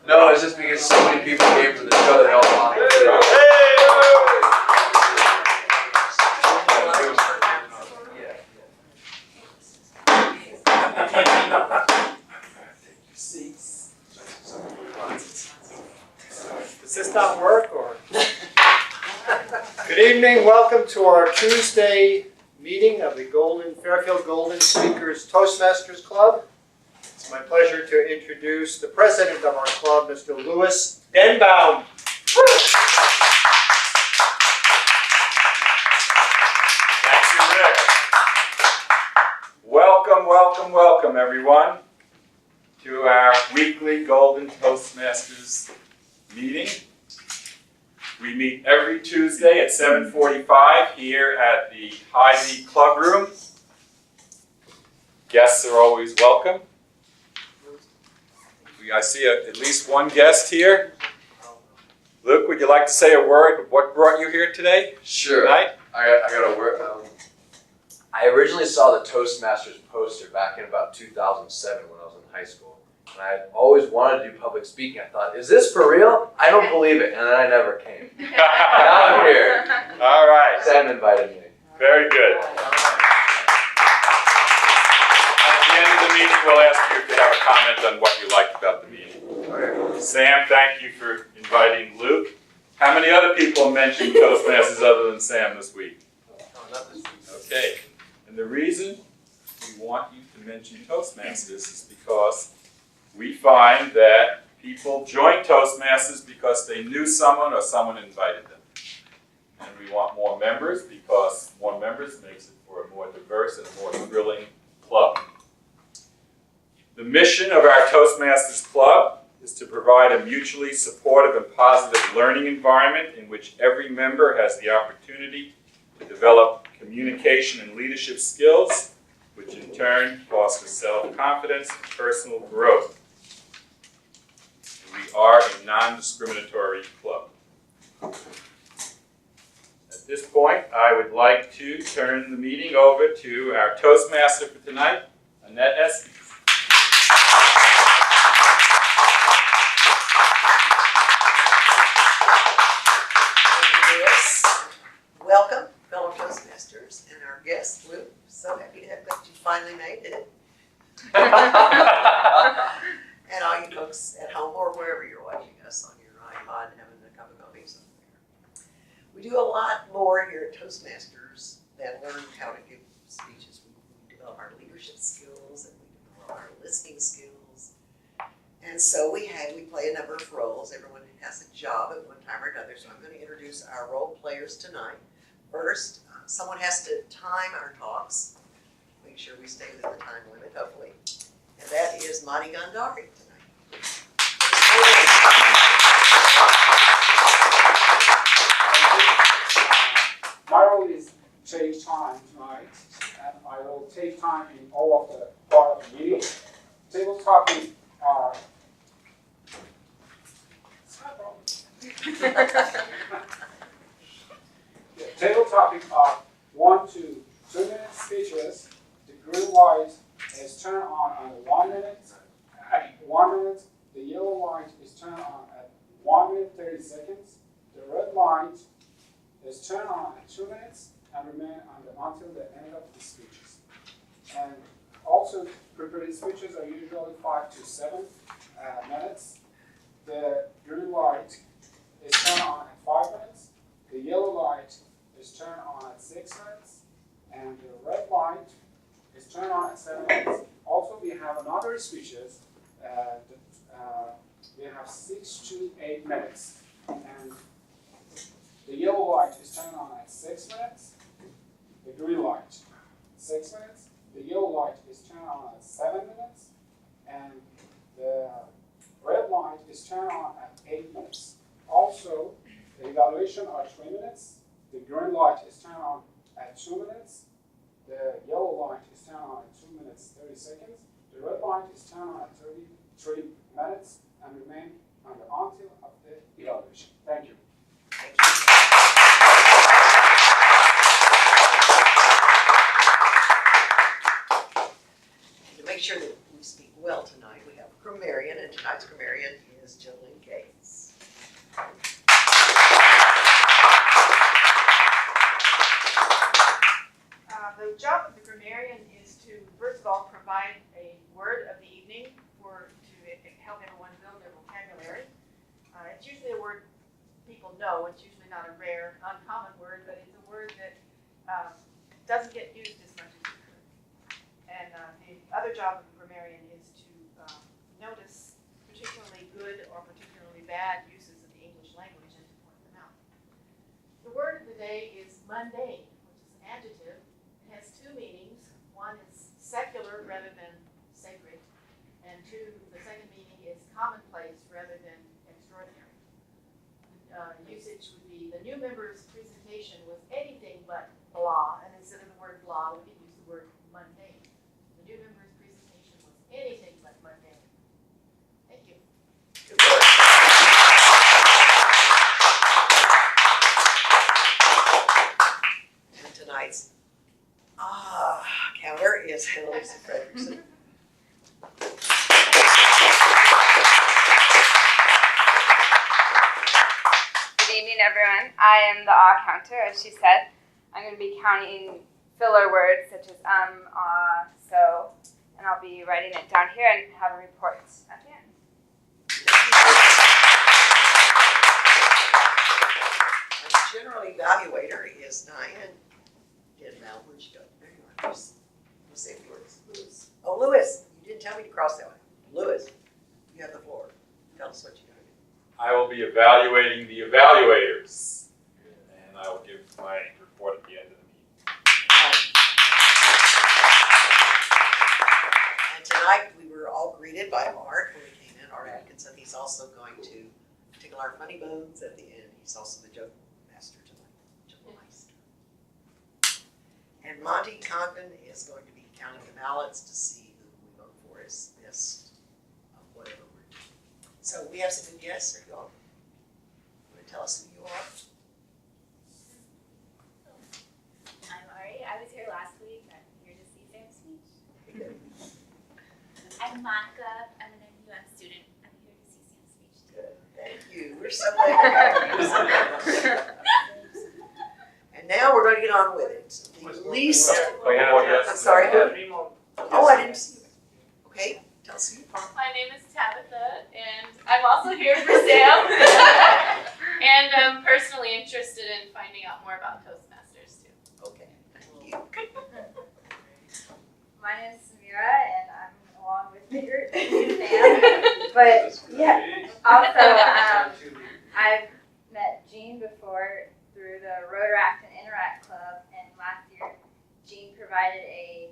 No, it's just because so many people came to the show that all Does this not work, or? Good evening. Welcome to our Tuesday meeting of the Fairfield Golden Speakers Toastmasters Club. It's my pleasure to introduce the president of our club, Mr. Louis Denbaum. Thank you, Rick. Welcome, welcome, welcome, everyone, to our weekly Golden Toastmasters meeting. We meet every Tuesday at 7:45 here at the Hy-Vee Club Room. Guests are always welcome. I see at least one guest here. Luke, would you like to say a word of what brought you here today? Sure. Tonight? I got a word. I originally saw the Toastmasters poster back in about 2007 when I was in high school. And I had always wanted to do public speaking. I thought, is this for real? I don't believe it. And then I never came. Now I'm here. All right. Sam invited me. Very good. At the end of the meeting, we'll ask you if you have a comment on what you liked about the meeting. Okay. Sam, thank you for inviting Luke. How many other people mentioned Toastmasters other than Sam this week? Not this week. Okay. And the reason we want you to mention Toastmasters is because we find that people join Toastmasters because they knew someone or someone invited them. And we want more members because more members makes it for a more diverse and more thrilling club. The mission of our Toastmasters Club is to provide a mutually supportive and positive learning environment in which every member has the opportunity to develop communication and leadership skills, which in turn foster self-confidence and personal growth. We are a non-discriminatory club. At this point, I would like to turn the meeting over to our Toastmaster for tonight, Annette Estes. Welcome, fellow Toastmasters, and our guest, Luke. So happy to have that you finally made it. And all you folks at home or wherever you're watching us on your iPod having a cup of coffee somewhere. We do a lot more here at Toastmasters than learn how to give speeches. We develop our leadership skills and we develop our listening skills. And so we play a number of roles. Everyone has a job at one time or another. So I'm going to introduce our role players tonight. First, someone has to time our talks. Make sure we stay within the time limit, hopefully. And that is Madi Gandari tonight. My role is take time tonight, and I will take time in all of the part of the meeting. Table topics are table topics are 1 to 2 minute speeches. The green light is turned on 1 minute. At 1 minute, the yellow light is turned on at 1 minute 30 seconds. The red light is turned on at 2 minutes and remain until the end of the speeches. And also, prepared speeches are usually 5 to 7 minutes. The green light is turned on at 5 minutes. The yellow light is turned on at 6 minutes. And the red light is turned on at 7 minutes. Also, we have another speeches we have 6 to 8 minutes. And the yellow light is turned on at 6 minutes. The green light, 6 minutes. The yellow light is turned on at 7 minutes. And the red light is turned on at 8 minutes. Also, the evaluation are 3 minutes. The green light is turned on at 2 minutes. The yellow light is turned on at 2 minutes 30 seconds. The red light is turned on at 33 minutes and remain until of the evaluation. Thank you. Thank you. To make sure that we speak well tonight, we have a grammarian, and tonight's grammarian Ms. Jolene Gates. The job of the grammarian is to, first of all, provide a word of the evening to help everyone build their vocabulary. It's usually a word people know. It's usually not a rare, uncommon word, but it's a word that doesn't get used as much as it could. And the other job of the grammarian is to notice particularly good or particularly bad uses of the English language and to point them out. The word of the day is mundane, which is an adjective. It has two meanings. One is secular rather than sacred, and two, the second meaning is commonplace rather than extraordinary. Usage would be the new member's presentation was anything but blah, and instead of the word blah, we could use the word mundane. The new member's presentation was anything but mundane. Thank you. Good work. And tonight's counter is Annalisa Frederickson. Good evening, everyone. I am the counter, as she said. I'm going to be counting filler words such as so, and I'll be writing it down here and have a report at the end. Our general evaluator is Diane. Now, where'd she go? There you are. Who's say yours? Lewis. Oh, Lewis. You didn't tell me to cross that one. Lewis, you have the floor. Tell us what you're going to do. I will be evaluating the evaluators, and I will give my report at the end of the meeting. And tonight we were all greeted by Art when we came in. Art Atkinson. He's also going to tickle our funny bones at the end. He's also the joke master tonight. Joke meister. And Monty Condon is going to be counting the ballots to see who we vote for as best of whatever we're doing. So we have some good guests. Are you all? Want to tell us who you are? I'm Ari. I was here last week. I'm here to see Sam's speech. I'm Monica. I'm an MUM student. I'm here to see Sam's speech too. Good. Thank you. We're so glad to have you. And now we're going to get on with it. The least. I'm sorry. Oh, I didn't see you. Okay. Tell us who you are. My name is Tabitha, and I'm also here for Sam. And I'm personally interested in finding out more about Toastmasters too. Okay. Thank you. My name is Samira, and I'm along with Peter and Sam. But yeah, also I've met Jean before through the Rotaract and Interact Club, and last year Jean provided a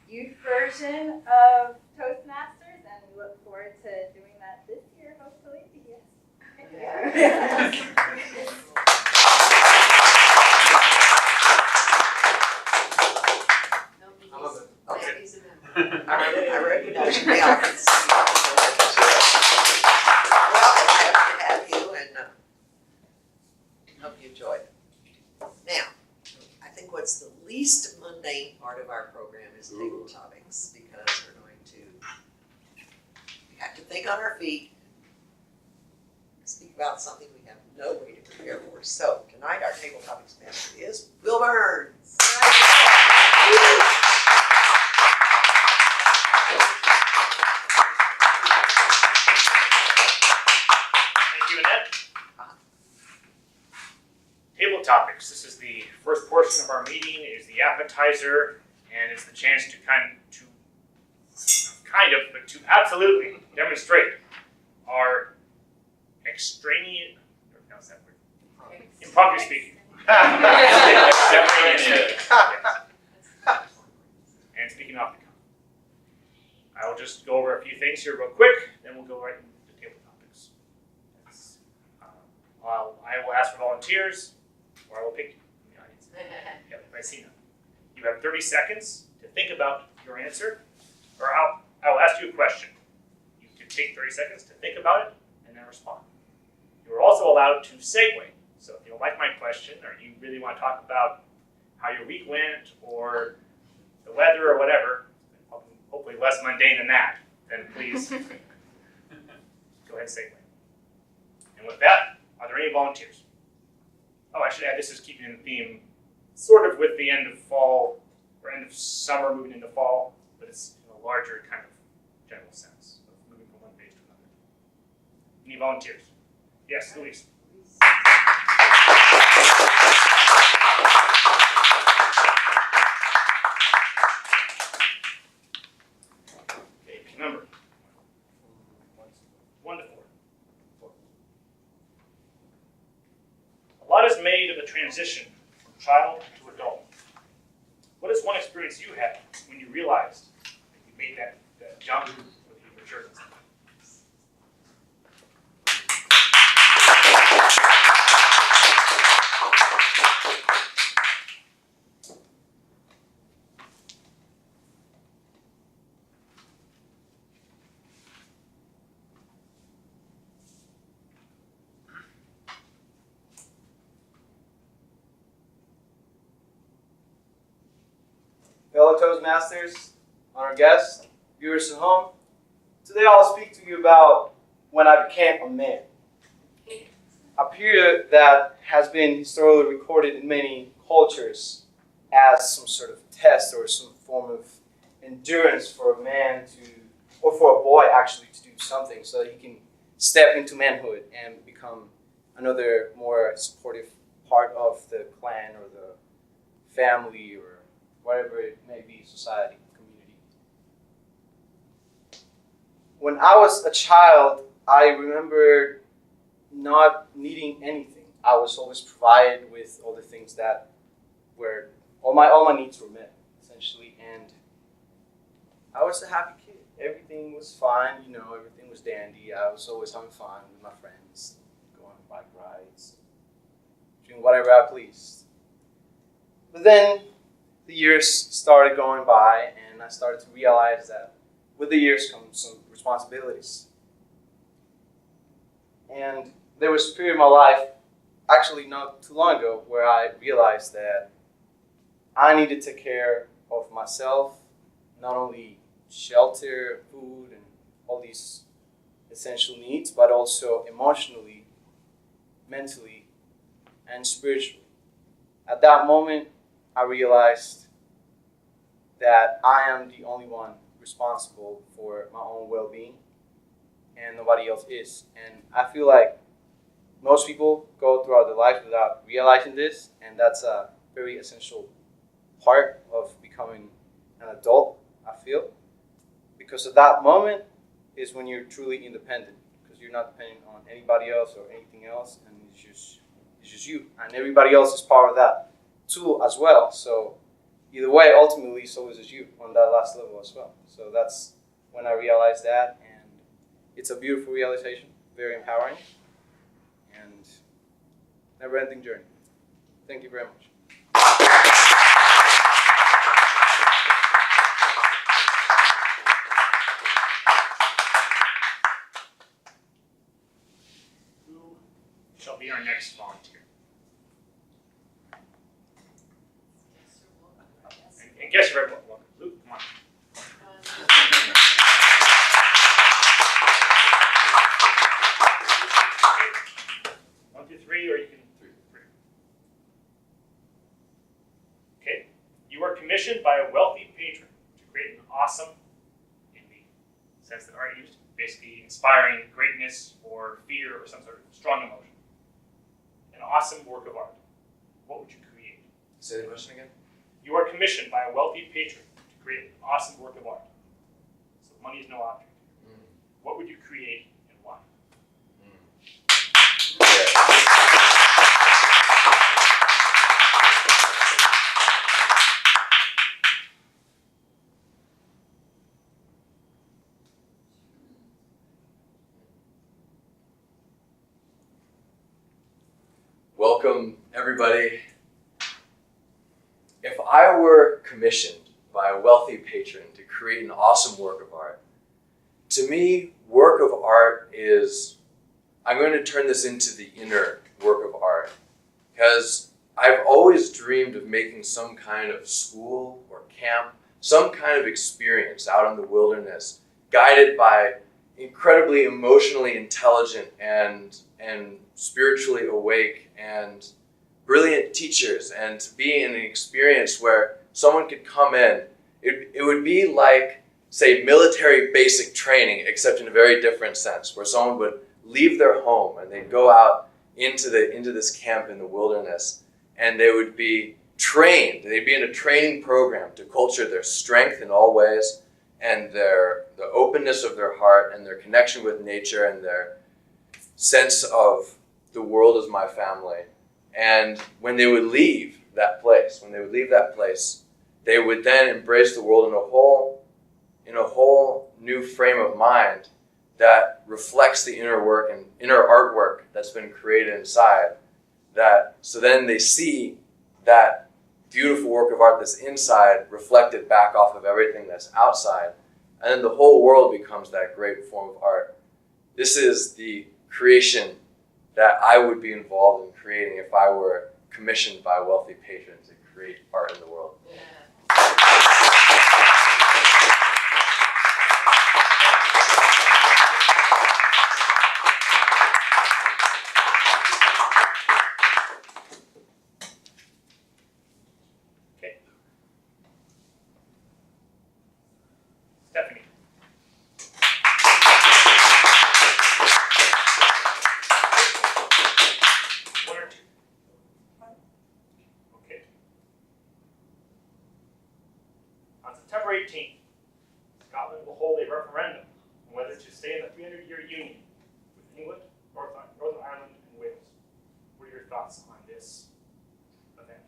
youth version of Toastmasters, and we look forward to doing that this year, hopefully. Yes. I recognize you now. Well, I'm happy to have you, and hope you enjoy it. Now, I think what's the least mundane part of our program is table topics, because we're going to have to think on our feet, speak about something we have no way to prepare for. So tonight our table topics master is Will Burns. Thank you, Annette. Table topics. This is the first portion of our meeting. Is the appetizer, and it's the chance to but to absolutely demonstrate our extraneous. How's that word? Impromptu speaking. And speaking off the cuff. I will just go over a few things here real quick, then we'll go right into table topics. I will ask for volunteers, or I will pick you from the audience. Yep, I see none. You have 30 seconds to think about your answer, or I will ask you a question. You can take 30 seconds to think about it and then respond. You are also allowed to segue. So if you don't like my question, or you really want to talk about how your week went, or the weather, or whatever, hopefully less mundane than that, then please go ahead and segue. And with that, are there any volunteers? Oh, I should add, this is keeping in the theme, sort of with the end of fall, or end of summer moving into fall, but it's in a larger kind of general sense of moving from one phase to another. Any volunteers? Yes, Louise. Okay, number 1 to 4. A lot is made of the transition from child to adult. What is one experience you had when you realized that you made that jump with your maturity? Fellow Toastmasters, honored guests, viewers at home, today I'll speak to you about when I became a man. A period that has been historically recorded in many cultures as some sort of test or some form of endurance for a man to, or for a boy actually, to do something so that he can step into manhood and become another more supportive part of the clan or the family or whatever it may be, society, community. When I was a child, I remember not needing anything. I was always provided with all the things that were, all my needs were met, essentially, and I was a happy kid. Everything was fine, you know, everything was dandy. I was always having fun with my friends, going on bike rides, doing whatever I pleased. But then the years started going by, and I started to realize that with the years comes some responsibilities. And there was a period in my life, actually not too long ago, where I realized that I needed to take care of myself, not only shelter, food, and all these essential needs, but also emotionally, mentally, and spiritually. At that moment, I realized that I am the only one responsible for my own well-being and nobody else is. And I feel like most people go throughout their life without realizing this, and that's a very essential part of becoming an adult, I feel. Because at that moment is when you're truly independent, because you're not depending on anybody else or anything else, and it's just you. And everybody else is part of that too as well. So either way, ultimately, so is you on that last level as well. So that's when I realized that, and it's a beautiful realization, very empowering, and never-ending journey. Thank you very much. Who shall be our next volunteer? And guess you're very welcome. Luke, come on. 1, 2, 3, or you can 3. Okay. You are commissioned by a wealthy patron to create an awesome, in the sense that art used, basically inspiring greatness or fear or some sort of strong emotion. An awesome work of art. What would you create? Say the question again. You are commissioned by a wealthy patron to create an awesome work of art. So money is no object. What would you create and why? Welcome, everybody. If I were commissioned by a wealthy patron to create an awesome work of art, to me, work of art is, I'm going to turn this into the inner work of art, because I've always dreamed of making some kind of school or camp, some kind of experience out in the wilderness, guided by incredibly emotionally intelligent and spiritually awake and brilliant teachers, and to be in an experience where someone could come in. It would be like, say, military basic training, except in a very different sense, where someone would leave their home and they'd go out into this camp in the wilderness, and they would be trained. They'd be in a training program to culture their strength in all ways, and the openness of their heart, and their connection with nature, and their sense of the world as my family. And when they would leave that place, they would then embrace the world in a whole new frame of mind that reflects the inner work and inner artwork that's been created inside. So then they see that beautiful work of art that's inside reflected back off of everything that's outside. And then the whole world becomes that great form of art. This is the creation that I would be involved in creating if I were commissioned by wealthy patrons to create art in the world. Stephanie. One or two? Okay. On September 18th, Scotland will hold a referendum on whether to stay in the 300-year union with England, Northern Ireland, and Wales. What are your thoughts on this event?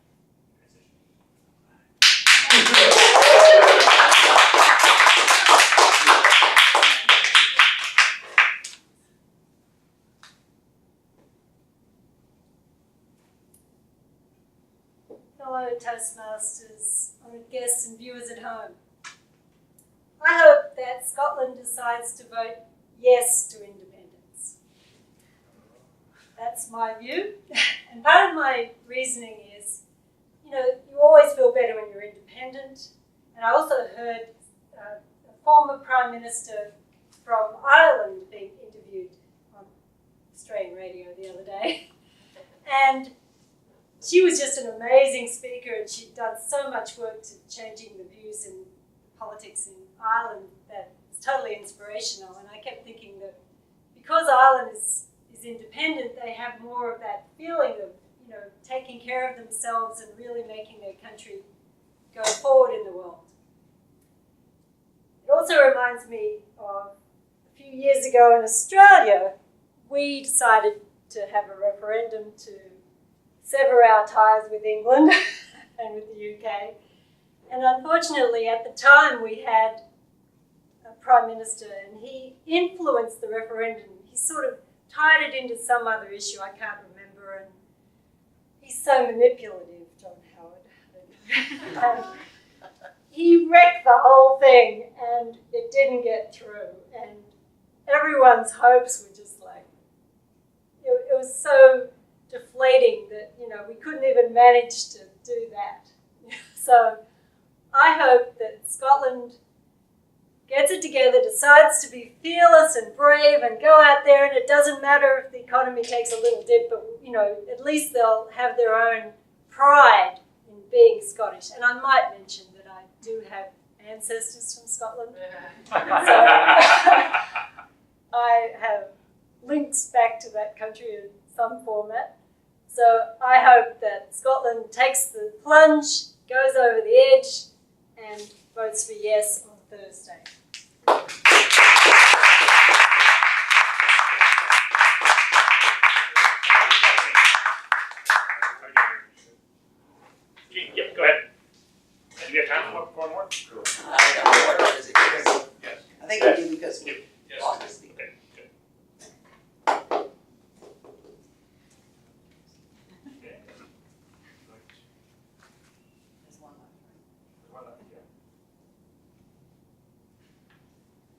Hello, Toastmasters, honoured guests and viewers at home. I hope that Scotland decides to vote yes to independence. That's my view. And part of my reasoning is, you always feel better when you're independent. And I also heard a former Prime Minister from Ireland being interviewed on Australian radio the other day. And she was just an amazing speaker, and she'd done so much work to changing the views in politics in Ireland that was totally inspirational. And I kept thinking that because Ireland is independent, they have more of that feeling of taking care of themselves and really making their country go forward in the world. It also reminds me of a few years ago in Australia, we decided to have a referendum to sever our ties with England and with the UK. And unfortunately, at the time, we had a Prime Minister, and he influenced the referendum. He sort of tied it into some other issue, I can't remember, and he's so manipulative, John Howard. He wrecked the whole thing, and it didn't get through. And everyone's hopes were just like, it was so deflating that, we couldn't even manage to do that. So I hope that Scotland gets it together, decides to be fearless and brave and go out there, and it doesn't matter if the economy takes a little dip, but, at least they'll have their own pride in being Scottish. And I might mention that I do have ancestors from Scotland. So I have links back to that country in some format. So I hope that Scotland takes the plunge, goes over the edge, and votes for yes on Thursday. Yep, go ahead. Do you have time for one more? I think we do because we lost this speaker. Okay, good.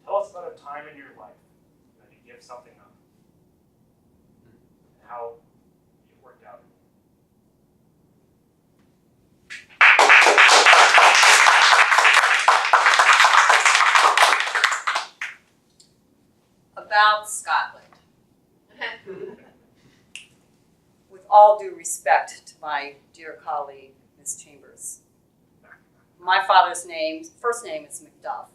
Tell us about a time in your life that you give something up and how it worked out. about Scotland. With all due respect to my dear colleague, Ms. Chambers, my father's first name is Macduff.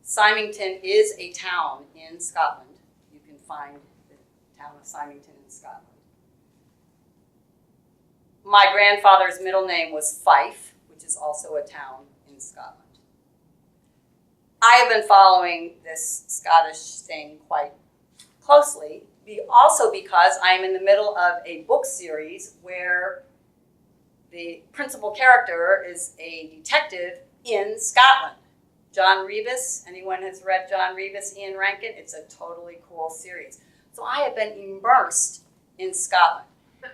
Symington is a town in Scotland. You can find the town of Symington in Scotland. My grandfather's middle name was Fife, which is also a town in Scotland. I have been following this Scottish thing quite closely, also because I'm in the middle of a book series where the principal character is a detective in Scotland. John Rebus, anyone has read John Rebus, Ian Rankin? It's a totally cool series. So I have been immersed in Scotland.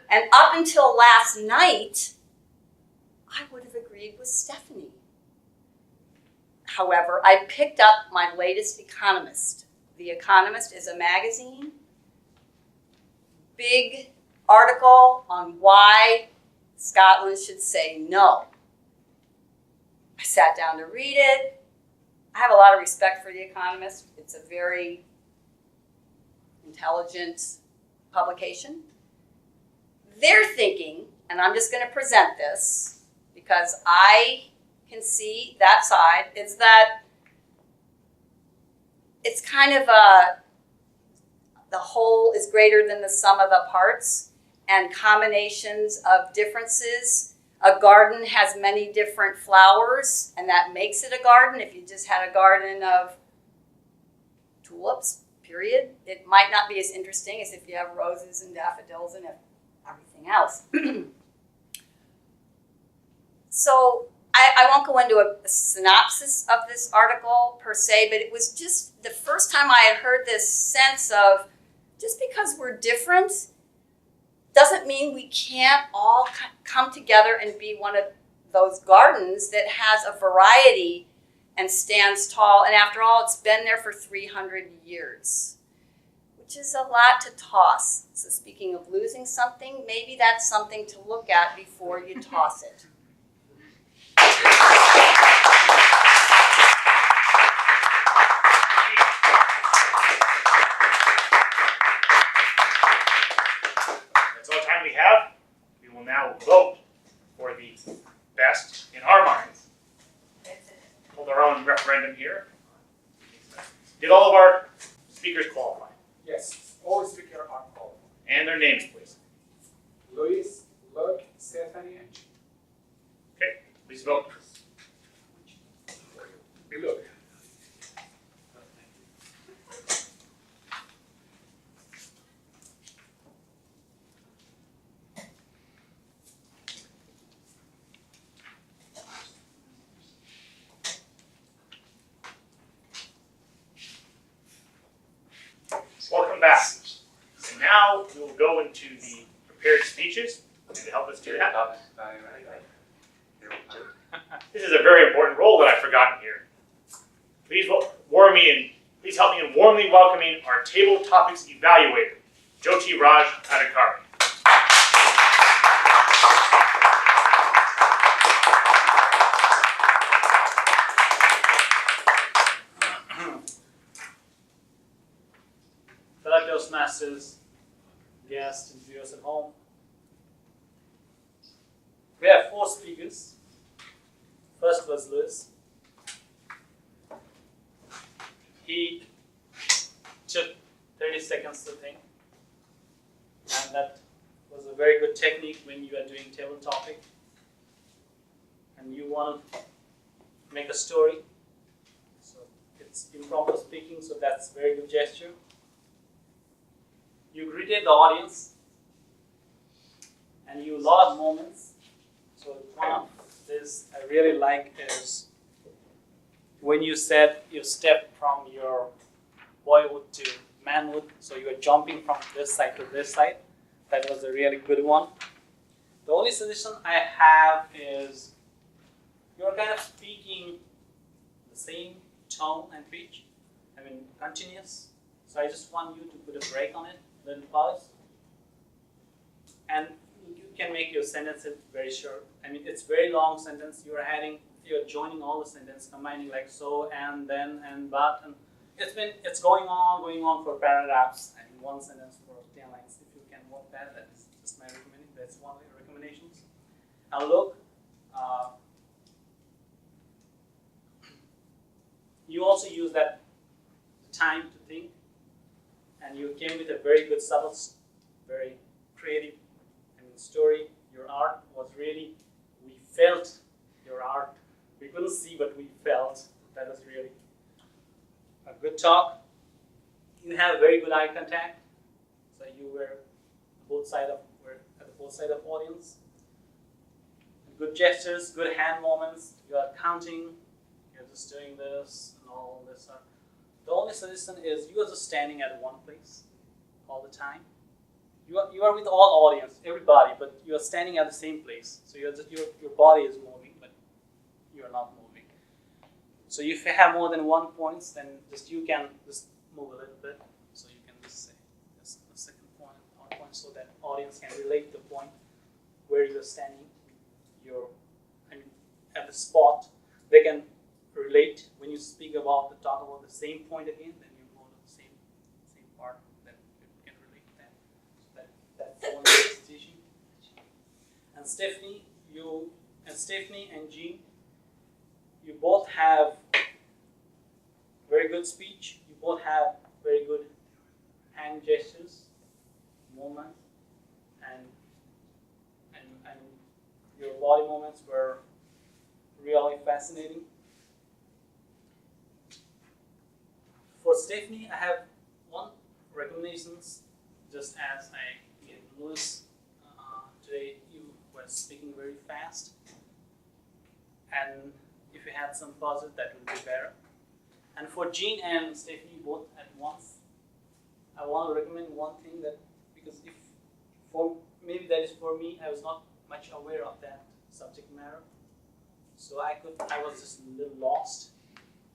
And up until last night, I would have agreed with Stephanie. However, I picked up my latest Economist. The Economist is a magazine. Big article on why Scotland should say no. I sat down to read it. I have a lot of respect for The Economist. It's a very intelligent publication. They're thinking, and I'm just going to present this because I can see that side, is that it's kind of the whole is greater than the sum of the parts, and combinations of differences. A garden has many different flowers, and that makes it a garden. If you just had a garden of tulips, period, it might not be as interesting as if you have roses and daffodils and everything else. So I won't go into a synopsis of this article per se, but it was just the first time I had heard this sense of just because we're different doesn't mean we can't all come together and be one of those gardens that has a variety and stands tall. And after all, it's been there for 300 years, which is a lot to toss. So speaking of losing something, maybe that's something to look at before you toss it. That's all the time we have. We will now vote for the best in our minds. Hold our own referendum here. Did all of our speakers qualify? Yes, all speakers are qualified. And their names, please. Luis, Luke, Stephanie, and Jim. Okay, please vote. Luke. Welcome back. So now we will go into the prepared speeches. And to help us do that, this is a very important role that I've forgotten here. Please please help me in warmly welcoming our table topics evaluator, Jyoti Raj Adhikari. Fellow Toastmasters, guests, and viewers at home. We have 4 speakers. First was Luis. He took 30 seconds to think, and that was a very good technique when you are doing table topic and you want to make a story. So it's impromptu speaking, so that's a very good gesture. You greeted the audience and you a lot of moments. So one of this I really like is when you said you stepped from your boyhood to manhood, so you are jumping from this side to this side. That was a really good one. The only suggestion I have is you're kind of speaking the same tone and pitch, continuous. So I just want you to put a break on it, then pause. And you can make your sentences very short. It's very long sentence. You're joining all the sentence, combining like so and then and but, and it's going on for paragraphs and one sentence for 10 lines. If you can work that, that's just my recommendation. That's one of the recommendations. Now look, you also use that time to think, and you came with a very good, subtle, very creative, story. Your art was really, we felt your art. We couldn't see, but we felt. That was really a good talk. You have very good eye contact, so you were at both sides of audience. Good gestures, good hand movements. You are counting. You're just doing this and all this stuff. The only suggestion is you are just standing at one place all the time. You are with all audience, everybody, but you are standing at the same place. So you're just, your body is moving, but you are not moving. So if you have more than 1 point, then you can just move a little bit. So you can just say this the second point, third point, so that audience can relate the point where you are standing. At the spot, they can relate when you talk about the same point again. Then you go to the same part. Then you can relate that. So that's one of the teaching. And Stephanie and Jean, you both have very good speech. You both have very good hand gestures, movement, and your body movements were really fascinating. For Stephanie, I have one recommendations. Just as I gave Louis today, you were speaking very fast, and if you had some pauses, that would be better. And for Jean and Stephanie both at once, I want to recommend one thing that, because maybe that is for me, I was not much aware of that subject matter. So I was just a little lost.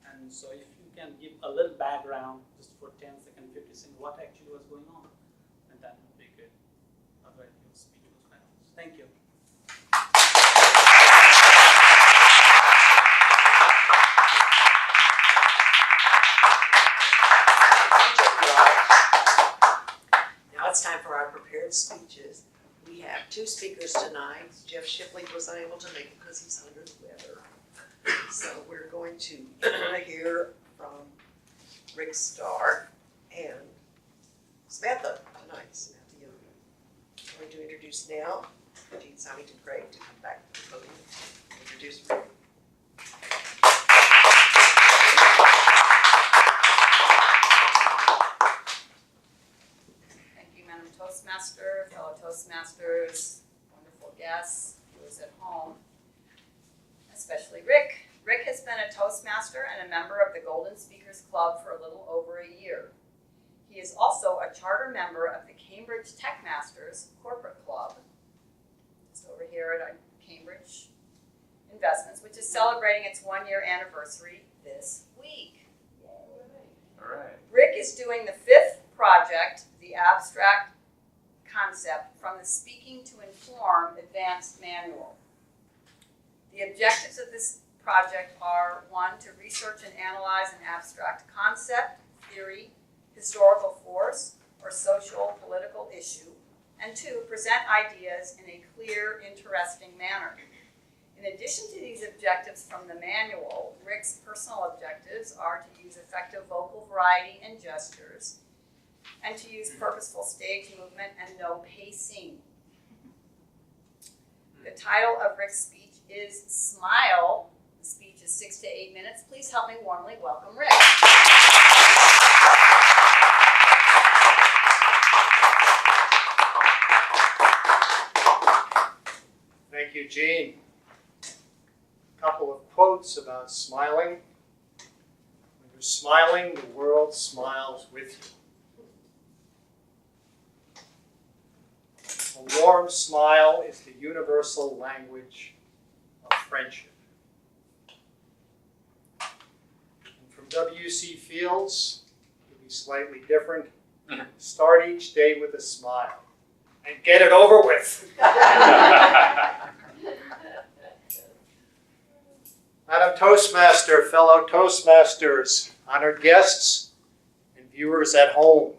And so if you can give a little background just for 10 seconds, 50 seconds, what actually was going on, then that would be good. Otherwise your speech was better. So thank you. Now it's time for our prepared speeches. We have 2 speakers tonight. Jeff Shipley was unable to make it because he's under the weather. So we're going to hear from Rick Starr and Samantha tonight. Samantha Young. I'm going to introduce now Jean Symington Craig to come back to the podium and introduce Rick. Thank you, Madam Toastmaster, fellow Toastmasters, wonderful guests, those at home, especially Rick. Rick has been a Toastmaster and a member of the Golden Speakers Club for a little over a year. He is also a charter member of the Cambridge Tech Masters Corporate Club. It's over here at Cambridge Investments, which is celebrating its 1-year anniversary this week. All right. Rick is doing the 5th project, the abstract concept from the Speaking to Inform Advanced Manual. The objectives of this project are 1, to research and analyze an abstract concept, theory, historical force, or social political issue, and 2, present ideas in a clear, interesting manner. In addition to these objectives from the manual, Rick's personal objectives are to use effective vocal variety and gestures, and to use purposeful stage movement and no pacing. The title of Rick's speech is Smile. The speech is 6 to 8 minutes. Please help me warmly welcome Rick. Thank you, Jean. A couple of quotes about smiling. When you're smiling, the world smiles with you. A warm smile is the universal language of friendship. And from W.C. Fields, to be slightly different, start each day with a smile and get it over with. Madam Toastmaster, fellow Toastmasters, honored guests, viewers at home,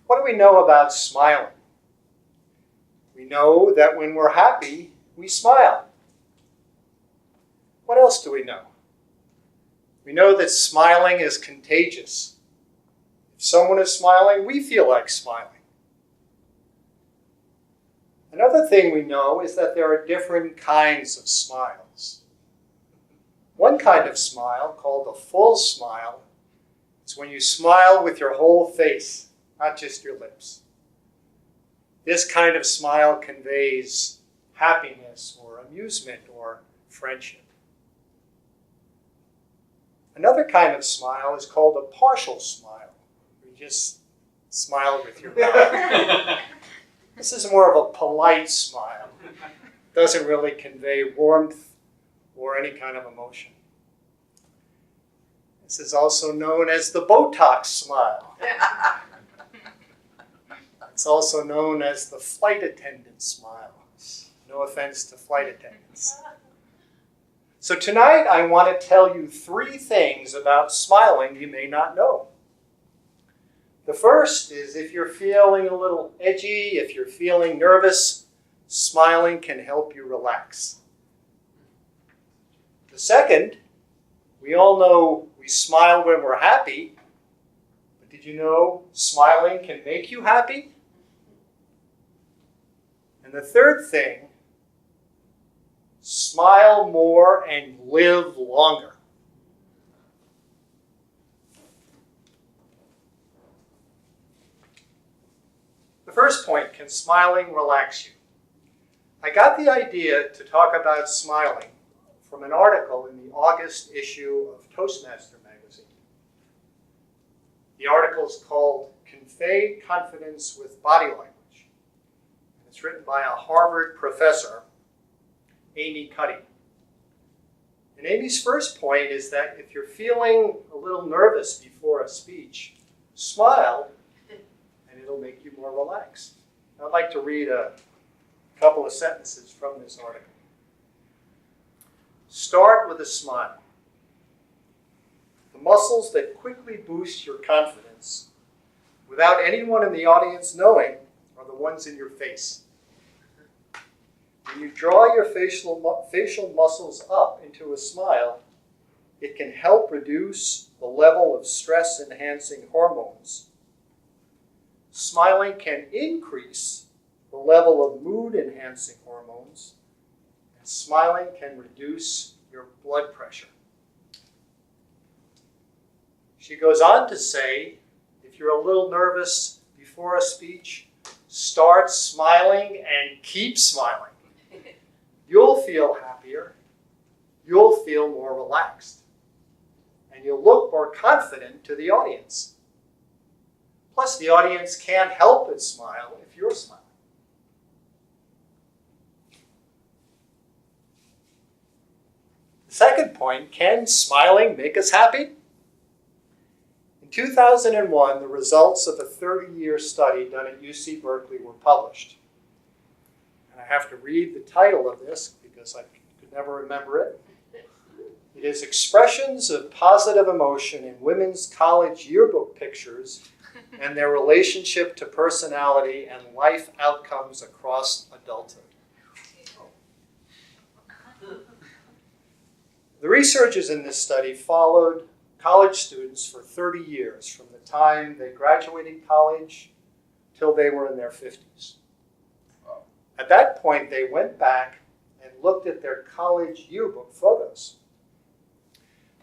what do we know about smiling? We know that when we're happy, we smile. What else do we know? We know that smiling is contagious. If someone is smiling, we feel like smiling. Another thing we know is that there are different kinds of smiles. One kind of smile, called a full smile, is when you smile with your whole face, not just your lips. This kind of smile conveys happiness or amusement or friendship. Another kind of smile is called a partial smile. You just smile with your mouth. This is more of a polite smile. It doesn't really convey warmth or any kind of emotion. This is also known as the Botox smile. It's also known as the flight attendant smile. No offense to flight attendants. So tonight I want to tell you 3 things about smiling you may not know. The first is if you're feeling a little edgy, if you're feeling nervous, smiling can help you relax. The second, we all know we smile when we're happy, but did you know smiling can make you happy? And the third thing, smile more and live longer. The first point, can smiling relax you? I got the idea to talk about smiling from an article in the August issue of Toastmasters magazine. The article is called Convey Confidence with Body Language. It's written by a Harvard professor, Amy Cuddy. And Amy's first point is that if you're feeling a little nervous before a speech, smile and it'll make you more relaxed. I'd like to read a couple of sentences from this article. Start with a smile. The muscles that quickly boost your confidence without anyone in the audience knowing are the ones in your face. When you draw your facial muscles up into a smile, it can help reduce the level of stress-enhancing hormones. Smiling can increase the level of mood-enhancing hormones, and smiling can reduce your blood pressure. She goes on to say, if you're a little nervous before a speech, start smiling and keep smiling. You'll feel happier, you'll feel more relaxed, and you'll look more confident to the audience. Plus, the audience can't help but smile if you're smiling. The second point, can smiling make us happy? In 2001, the results of a 30-year study done at UC Berkeley were published. And I have to read the title of this because I could never remember it. It is Expressions of Positive Emotion in Women's College Yearbook Pictures and Their Relationship to Personality and Life Outcomes Across Adulthood. The researchers in this study followed college students for 30 years, from the time they graduated college till they were in their 50s. At that point, they went back and looked at their college yearbook photos.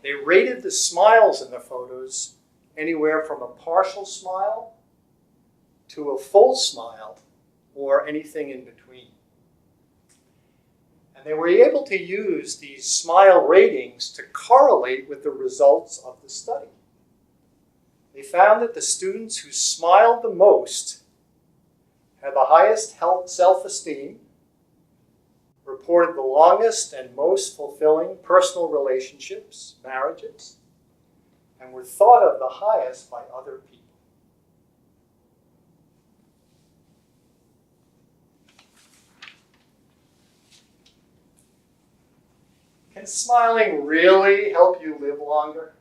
They rated the smiles in the photos anywhere from a partial smile to a full smile or anything in between. And they were able to use these smile ratings to correlate with the results of the study. They found that the students who smiled the most had the highest self-esteem, reported the longest and most fulfilling personal relationships, marriages, and were thought of the highest by other people. Can smiling really help you live longer?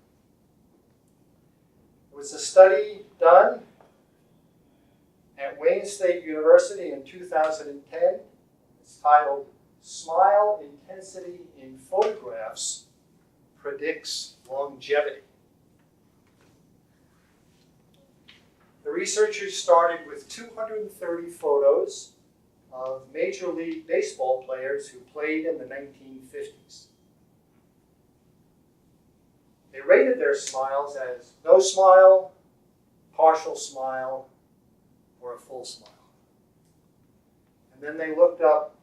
There was a study done at Wayne State University in 2010. It's titled Smile Intensity in Photographs Predicts Longevity. The researchers started with 230 photos of Major League Baseball players who played in the 1950s. They rated their smiles as no smile, partial smile, or a full smile. And then they looked up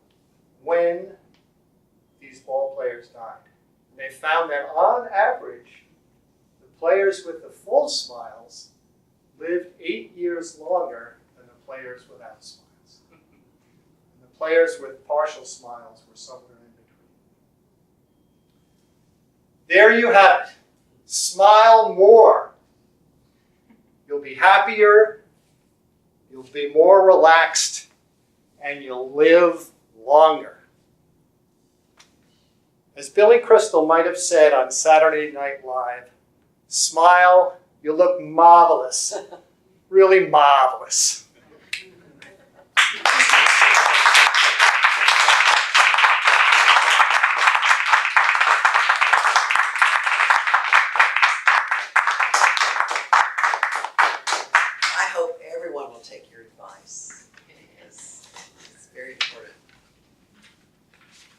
when these ball players died. And they found that on average, the players with the full smiles lived 8 years longer than the players without smiles. And the players with partial smiles were somewhere in between. There you have it. Smile more. You'll be happier, you'll be more relaxed, and you'll live longer. As Billy Crystal might have said on Saturday Night Live, smile, you look marvelous, really marvelous. I hope everyone will take your advice. It's very important.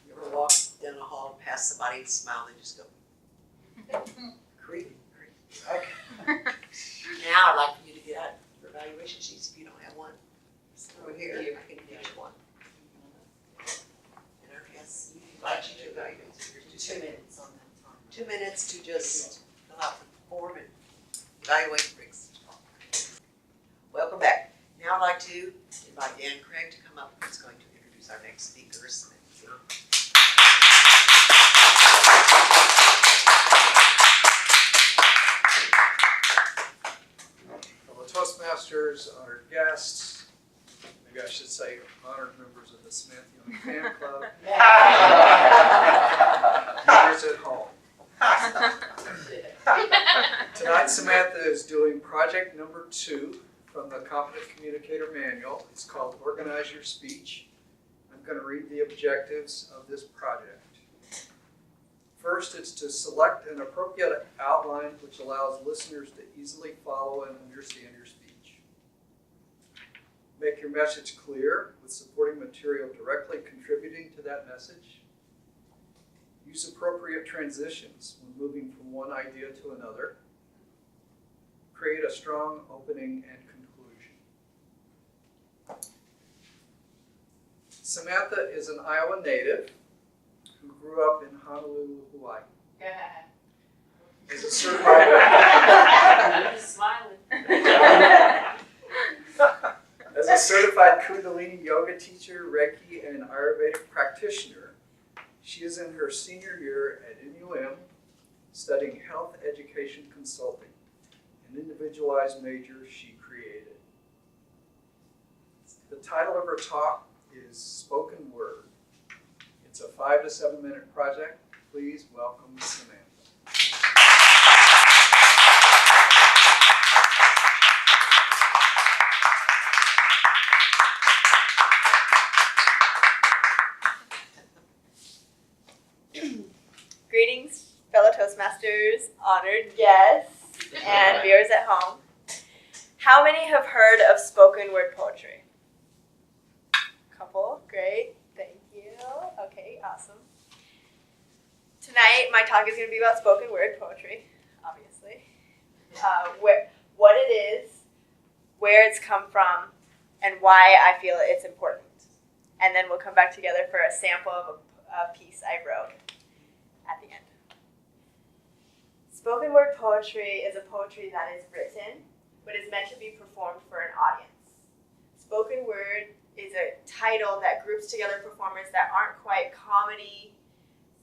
You ever walk down a hall and pass somebody and smile, they just go, creepy. Okay. Now I'd like for you to get out your evaluation sheets if you don't have one. Over here, I can give you one. And I guess we invite you to evaluate. Just 2 minutes on that time. 2 minutes to just fill out the form and evaluate Rick's. Welcome back. Now I'd like to invite Dan Craig to come up, who's going to introduce our next speakers. Fellow Toastmasters, honored guests, maybe I should say honored members of the Smith Young Fan Club, viewers at home. Tonight Samantha is doing project number 2 from the Competent Communicator Manual. It's called Organize Your Speech. I'm going to read the objectives of this project. First, it's to select an appropriate outline which allows listeners to easily follow and understand your speech. Make your message clear with supporting material directly contributing to that message. Use appropriate transitions when moving from one idea to another. Create a strong opening and conclusion. Samantha is an Iowa native who grew up in Honolulu, Hawaii. As a certified As a certified Kundalini yoga teacher, Reiki, and Ayurvedic practitioner, she is in her senior year at NUM studying health education consulting, an individualized major she created. The title of her talk is Spoken Word. It's a 5 to 7 minute project. Please welcome Samantha. Greetings, fellow Toastmasters, honored guests, and viewers at home. How many have heard of spoken word poetry? Couple, great, thank you. Okay, awesome. Tonight, my talk is going to be about spoken word poetry, obviously. What it is, where it's come from, and why I feel it's important. And then we'll come back together for a sample of a piece I wrote at the end. Spoken word poetry is a poetry that is written, but is meant to be performed for an audience. Spoken word is a title that groups together performers that aren't quite comedy,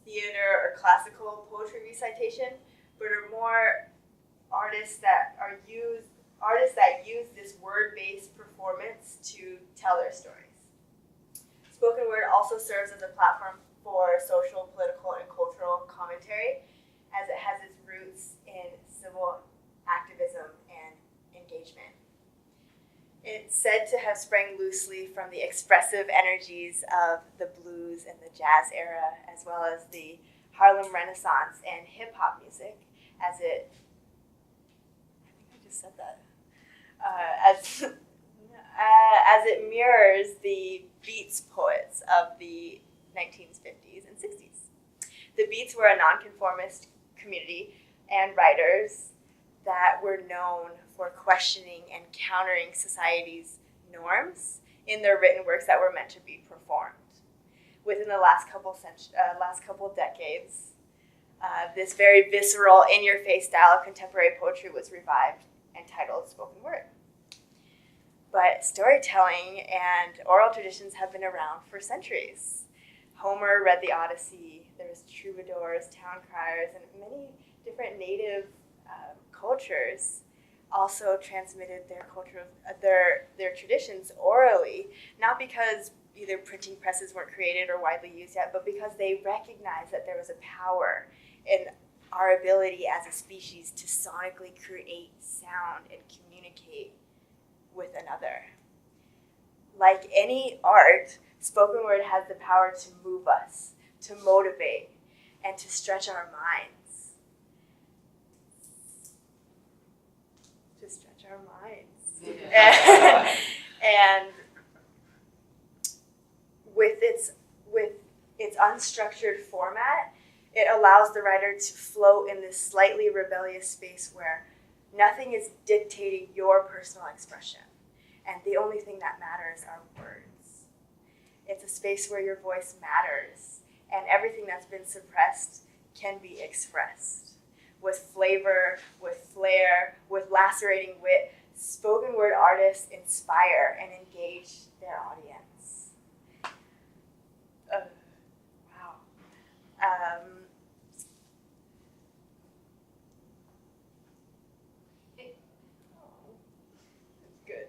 theater, or classical poetry recitation, but are more artists that use this word-based performance to tell their stories. Spoken word also serves as a platform for social, political, and cultural commentary, as it has its roots in civil activism and said to have sprang loosely from the expressive energies of the blues and the jazz era, as well as the Harlem Renaissance and hip hop music, as it, I think I just said that, as it mirrors the Beats poets of the 1950s and 60s. The Beats were a nonconformist community and writers that were known for questioning and countering society's norms in their written works that were meant to be performed. Within the last couple decades, this very visceral, in-your-face style of contemporary poetry was revived and titled spoken word. But storytelling and oral traditions have been around for centuries. Homer read the Odyssey, there was troubadours, town criers, and many different native cultures also transmitted their culture, their traditions orally, not because either printing presses weren't created or widely used yet, but because they recognized that there was a power in our ability as a species to sonically create sound and communicate with another. Like any art, spoken word has the power to move us, to motivate, and to stretch our minds. And with its unstructured format, it allows the writer to float in this slightly rebellious space where nothing is dictating your personal expression, and the only thing that matters are words. It's a space where your voice matters, and everything that's been suppressed can be expressed. With flavor, with flair, with lacerating wit, spoken word artists inspire and engage their audience. Wow. Good.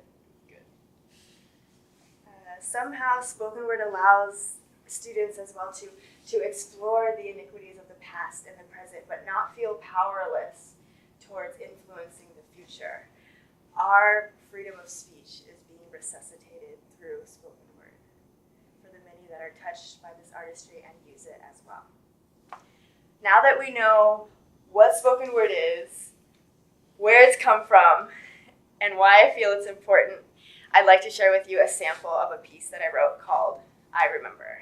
Somehow, spoken word allows students as well to explore the iniquities of the past and the present, but not feel powerless towards influencing the future. Our freedom of speech is being resuscitated through spoken word for the many that are touched by this artistry and use it as well. Now that we know what spoken word is, where it's come from, and why I feel it's important, I'd like to share with you a sample of a piece that I wrote called I Remember.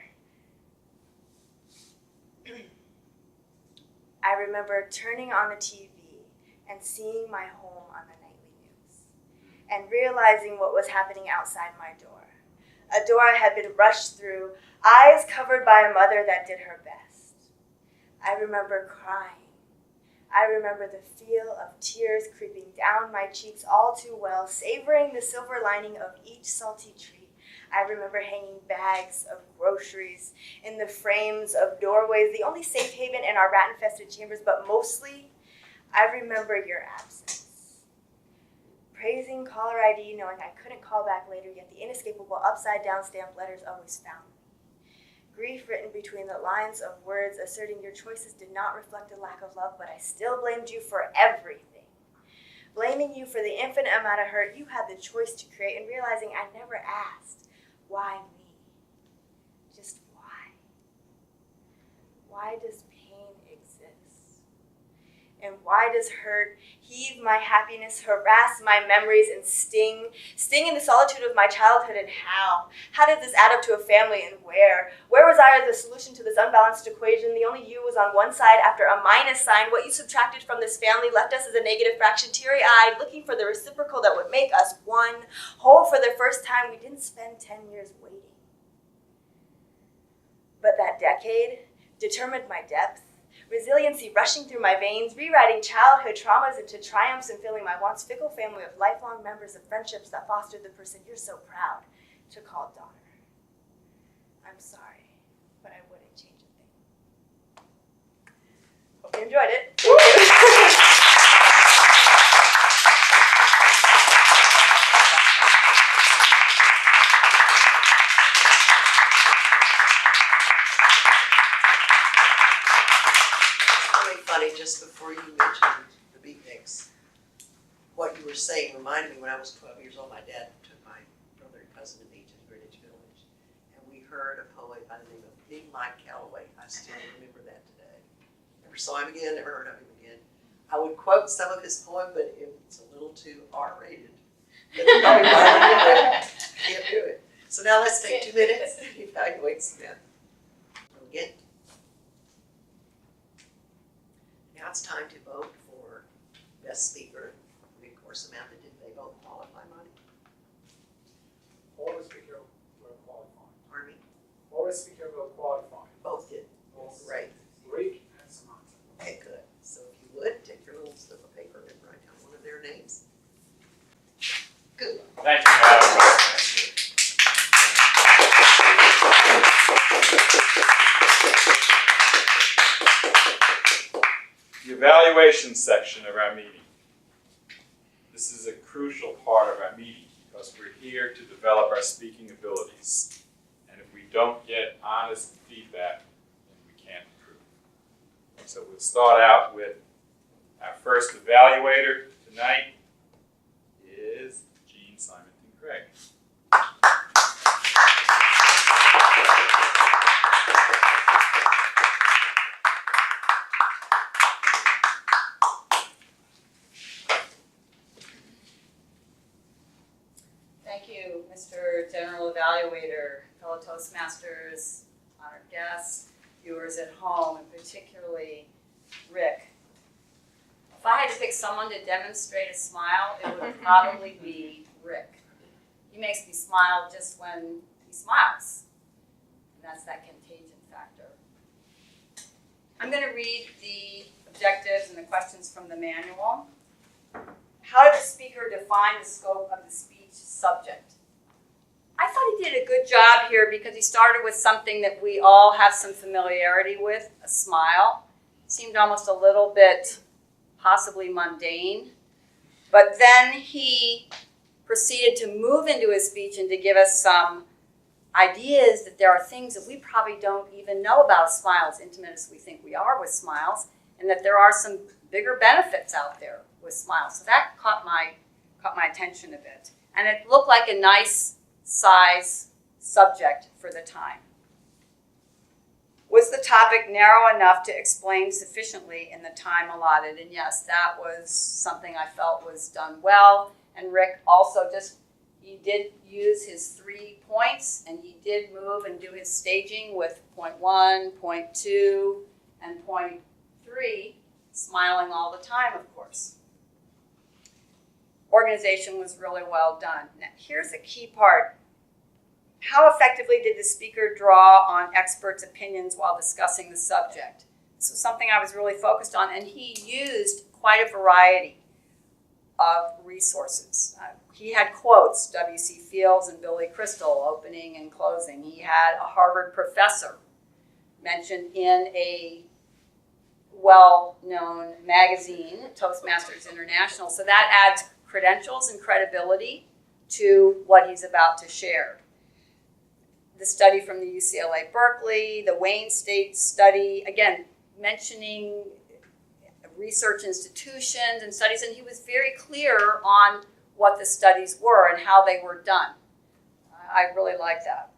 I remember turning on the TV and seeing my home on the nightly news, and realizing what was happening outside my door. A door I had been rushed through, eyes covered by a mother that did her best. I remember crying. I remember the feel of tears creeping down my cheeks all too well, savoring the silver lining of each salty treat. I remember hanging bags of groceries in the frames of doorways, the only safe haven in our rat-infested chambers, but mostly, I remember your absence. Praising caller ID, knowing I couldn't call back later, yet the inescapable upside-down stamped letters always found me. Grief written between the lines of words, asserting your choices did not reflect a lack of love, but I still blamed you for everything. Blaming you for the infinite amount of hurt you had the choice to create, and realizing I never asked. Why me? Just why? Why does pain exist? And why does hurt heave my happiness, harass my memories, and sting in the solitude of my childhood? And how? How did this add up to a family, and where? Where was I as the solution to this unbalanced equation? The only you was on one side after a minus sign. What you subtracted from this family left us as a negative fraction, teary-eyed, looking for the reciprocal that would make us one, whole for the first time. We didn't spend 10 years waiting. But that decade determined my depth. Resiliency rushing through my veins, rewriting childhood traumas into triumphs and filling my once fickle family of lifelong members of friendships that fostered the person you're so proud to call daughter. I'm sorry, but I wouldn't change a thing. Hope you enjoyed it. Just before you mentioned the beatniks, what you were saying reminded me when I was 12 years old, my dad took my cousin of each in Greenwich Village. And we heard a poet by the name of Big Mike Calloway. I still remember that today. Never saw him again, never heard of him again. I would quote some of his poem, but it's a little too R-rated. Can't do it. So now let's take 2 minutes to evaluate Smith. Again. Now it's time to vote for best speaker. Of course, Samantha, did they both qualify, Monty? All the speaker were qualified. Pardon me? All the speaker were qualified. Both did. Yes. Great. Rick and Samantha. Okay, good. So if you would, take your little slip of paper and write down one of their names. Good. Thank you, Madam The evaluation section of our meeting. This is a crucial part of our meeting because we're here to develop our speaking abilities. And if we don't get honest feedback, then we can't improve. So we'll start out with our first evaluator tonight is Jean Simonton Craig. Thank you, Mr. General Evaluator, fellow Toastmasters, honored guests, viewers at home, and particularly Rick. If I had to pick someone to demonstrate a smile, it would probably be Rick. He makes me smile just when he smiles. And that's that contagion factor. I'm going to read the objectives and the questions from the manual. How did the speaker define the scope of the speech subject? I thought he did a good job here because he started with something that we all have some familiarity with, a smile. Seemed almost a little bit possibly mundane. But then he proceeded to move into his speech and to give us some ideas that there are things that we probably don't even know about smiles, intimate as we think we are with smiles, and that there are some bigger benefits out there with smiles. So that caught my attention a bit. And it looked like a nice size subject for the time. Was the topic narrow enough to explain sufficiently in the time allotted? And yes, that was something I felt was done well. And Rick also he did use his 3 points, and he did move and do his staging with point 1, point 2, and point 3, smiling all the time, of course. Organization was really well done. Now, here's a key part. How effectively did the speaker draw on experts' opinions while discussing the subject? This was something I was really focused on, and he used quite a variety of resources. He had quotes, W.C. Fields and Billy Crystal, opening and closing. He had a Harvard professor mentioned in a well-known magazine, Toastmasters International. So that adds credentials and credibility to what he's about to share. The study from the UCLA Berkeley, the Wayne State study, again, mentioning research institutions and studies, and he was very clear on what the studies were and how they were done. I really like that.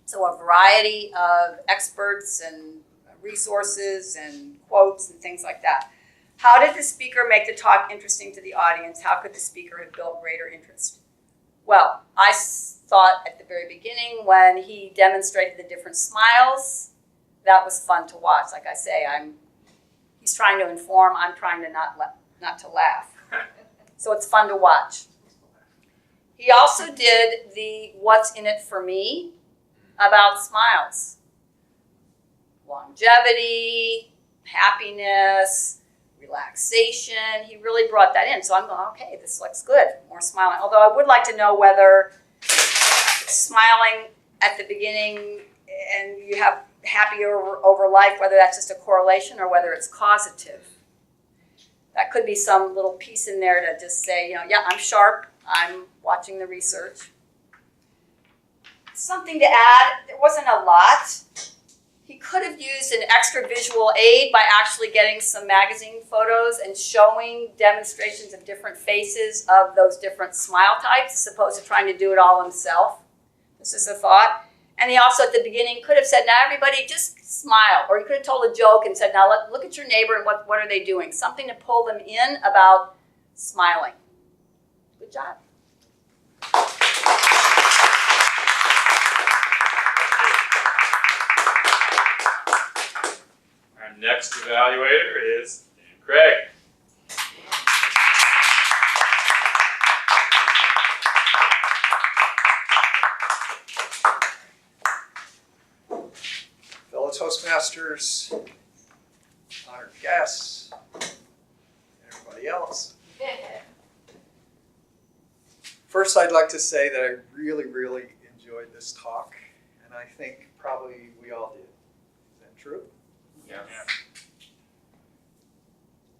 So a variety of experts and resources and quotes and things like that. How did the speaker make the talk interesting to the audience? How could the speaker have built greater interest? Well, I thought at the very beginning when he demonstrated the different smiles, that was fun to watch. Like I say, he's trying to inform, I'm trying to not to laugh. So it's fun to watch. He also did the what's in it for me about smiles. Longevity, happiness, relaxation. He really brought that in. So I'm going, okay, this looks good. More smiling. Although I would like to know whether smiling at the beginning and you have happy over life, whether that's just a correlation or whether it's causative. That could be some little piece in there to just say, yeah, I'm sharp. I'm watching the research. Something to add, there wasn't a lot. He could have used an extra visual aid by actually getting some magazine photos and showing demonstrations of different faces of those different smile types, as opposed to trying to do it all himself. This is a thought. And he also, at the beginning, could have said, now everybody just smile. Or he could have told a joke and said, now look at your neighbor and what are they doing? Something to pull them in about smiling. Good job. Our next evaluator is Dan Craig. Fellow Toastmasters, honored guests, and everybody else. First, I'd like to say that I really, really enjoyed this talk, and I think probably we all did. Is that true? Yeah.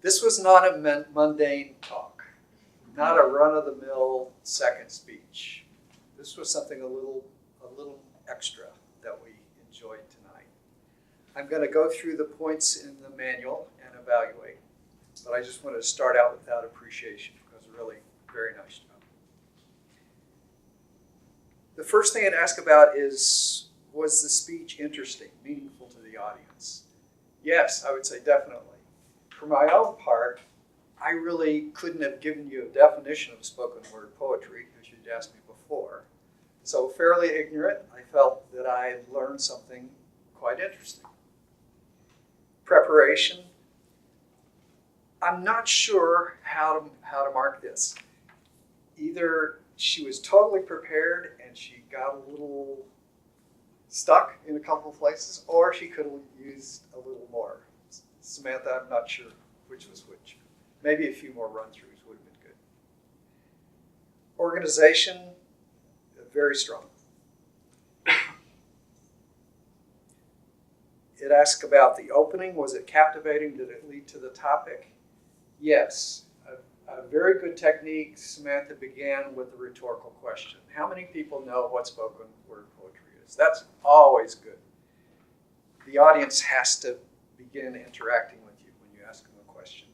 This was not a mundane talk, not a run-of-the-mill second speech. This was something a little extra that we enjoyed tonight. I'm going to go through the points in the manual and evaluate, but I just wanted to start out with that appreciation because really, very nice job. The first thing I'd ask about is, was the speech interesting, meaningful to the audience? Yes, I would say definitely. For my own part, I really couldn't have given you a definition of spoken word poetry because you'd asked me before. So fairly ignorant, I felt that I had learned something quite interesting. Preparation. I'm not sure how to mark this. Either she was totally prepared and she got a little stuck in a couple of places, or she could have used a little more. Samantha, I'm not sure which was which. Maybe a few more run-throughs would have been good. Organization, very strong. It asked about the opening. Was it captivating? Did it lead to the topic? Yes. A very good technique. Samantha began with a rhetorical question. How many people know what spoken word poetry is? That's always good. The audience has to begin interacting with you when you ask them a question.